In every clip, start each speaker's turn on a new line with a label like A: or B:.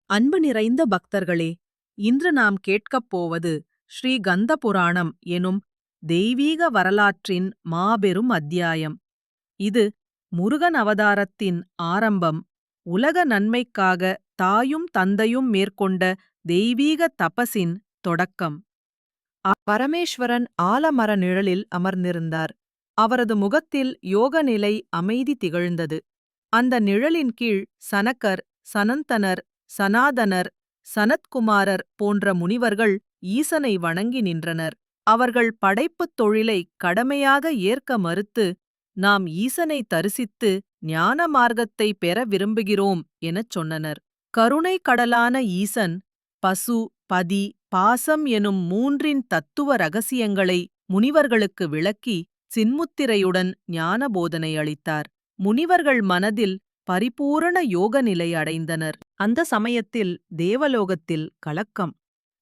A: அன்பு நிறைந்த பக்தர்களே, இன்று நாம் கேட்கப் போவது ஸ்ரீ கந்த புராணம் எனும் தெய்வீக வரலாற்றின் மாபெரும் அத்தியாயம். இது முருகன் அவதாரத்தின் ஆரம்பம், உலக நன்மைக்காக தாயும் தந்தையும் மேற்கொண்ட தெய்வீக தபசின் தொடக்கம். பரமேஸ்வரன் ஆலமர நிழலில் அமர்ந்திருந்தார். அவரது முகத்தில் யோகநிலை அமைதி திகழ்ந்தது. அந்த நிழலின் கீழ் சனகர், சனந்தனர், சனாதனர், சனத்குமாரர் போன்ற முனிவர்கள் ஈசனை வணங்கி நின்றனர். அவர்கள் படைப்புத் தொழிலை கடமையாக ஏற்க மறுத்து, நாம் ஈசனை தரிசித்து ஞான மார்க்கத்தை பெற விரும்புகிறோம் எனச் சொன்னனர். கருணை கடலான ஈசன் பசு, பதி, பாசம் எனும் மூன்றின் தத்துவ ரகசியங்களை முனிவர்களுக்கு விளக்கி சின்முத்திரையுடன் ஞான போதனை அளித்தார். முனிவர்கள் மனதில் பரிபூரண யோக நிலை அடைந்தனர். அந்த சமயத்தில் தேவலோகத்தில் கலக்கம்.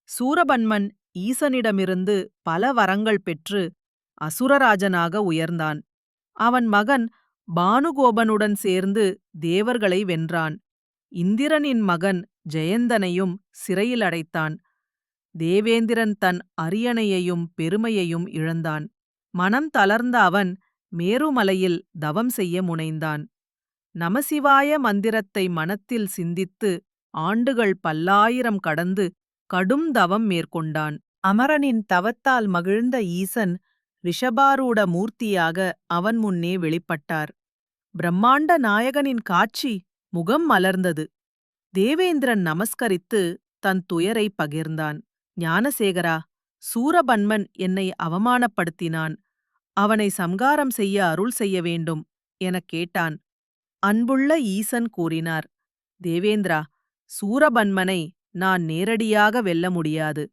A: சூரபன்மன் ஈசனிடமிருந்து பல வரங்கள் பெற்று அசுரராஜனாக உயர்ந்தான். அவன் மகன் பானுகோபனுடன் சேர்ந்து தேவர்களை வென்றான். இந்திரனின் மகன் ஜெயந்தனையும் சிறையில் அடைத்தான். தேவேந்திரன் தன் அரியணையையும் பெருமையையும் இழந்தான். மனம் தளர்ந்த அவன் மேருமலையில் தவம் செய்ய முனைந்தான். நமசிவாய மந்திரத்தை மனத்தில் சிந்தித்து ஆண்டுகள் பல்லாயிரம் கடந்து கடும் தவம் மேற்கொண்டான். அமரனின் தவத்தால் மகிழ்ந்த ஈசன் ரிஷபாரூட மூர்த்தியாக அவன் முன்னே வெளிப்பட்டார். பிரம்மாண்ட நாயகனின் காட்சி முகம் மலர்ந்தது. தேவேந்திரன் நமஸ்கரித்து தன் துயரை பகிர்ந்தான். ஞானசேகரா, சூரபன்மன் என்னை அவமானப்படுத்தினான். அவனை சம்காரம் செய்ய அருள் செய்ய வேண்டும் எனக் கேட்டான். அன்புள்ள ஈசன் கூறினார், தேவேந்திரா, சூரபன்மனை நான் நேரடியாக வெல்ல முடியாது.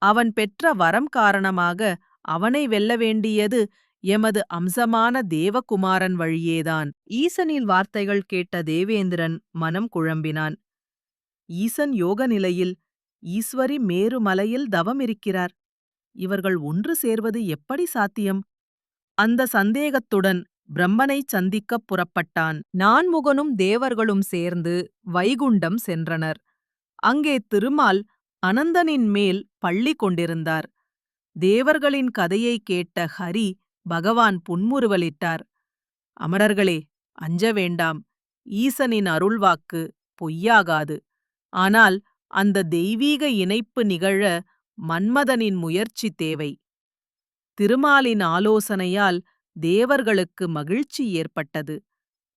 A: அவன் பெற்ற வரம் காரணமாக அவனை வெல்ல வேண்டியது எமது அம்சமான தேவகுமாரன் வழியேதான். ஈசனின் வார்த்தைகள் கேட்ட தேவேந்திரன் மனம் குழம்பினான். ஈசன் யோக நிலையில், ஈஸ்வரி மேருமலையில் தவம் இருக்கிறார். இவர்கள் ஒன்று சேர்வது எப்படி சாத்தியம்? அந்த சந்தேகத்துடன் பிரம்மனைச் சந்திக்கப் புறப்பட்டான். நான்முகனும் தேவர்களும் சேர்ந்து வைகுண்டம் சென்றனர். அங்கே திருமால் அனந்தனின் மேல் பள்ளி கொண்டிருந்தார். தேவர்களின் கதையை கேட்ட ஹரி பகவான் புன்முறுவலிட்டார். அமரர்களே, அஞ்ச வேண்டாம். ஈசனின் அருள்வாக்கு பொய்யாகாது. ஆனால் அந்த தெய்வீக இணைப்பு நிகழ மன்மதனின் முயற்சி தேவை. திருமாலின் ஆலோசனையால் தேவர்களுக்கு மகிழ்ச்சி ஏற்பட்டது.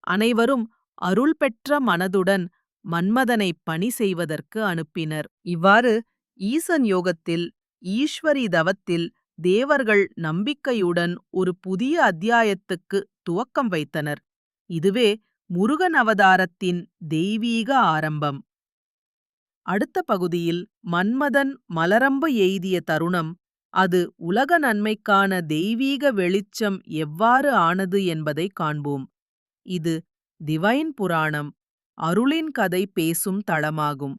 A: அனைவரும் அருள் பெற்ற மனதுடன் மன்மதனை பணி செய்வதற்கு அனுப்பினர். இவ்வாறு ஈசன் யோகத்தில், ஈஸ்வரி தவத்தில் தேவர்கள் நம்பிக்கையுடன் ஒரு புதிய அத்தியாயத்துக்கு துவக்கம் வைத்தனர். இதுவே முருகன் அவதாரத்தின் தெய்வீக ஆரம்பம். அடுத்த பகுதியில் மன்மதன் மலரம்பு எய்திய தருணம், அது உலக நன்மைக்கான தெய்வீக வெளிச்சம் எவ்வாறு ஆனது என்பதை காண்போம். இது டிவைன் புராணம், அருளின் கதை பேசும் தளமாகும்.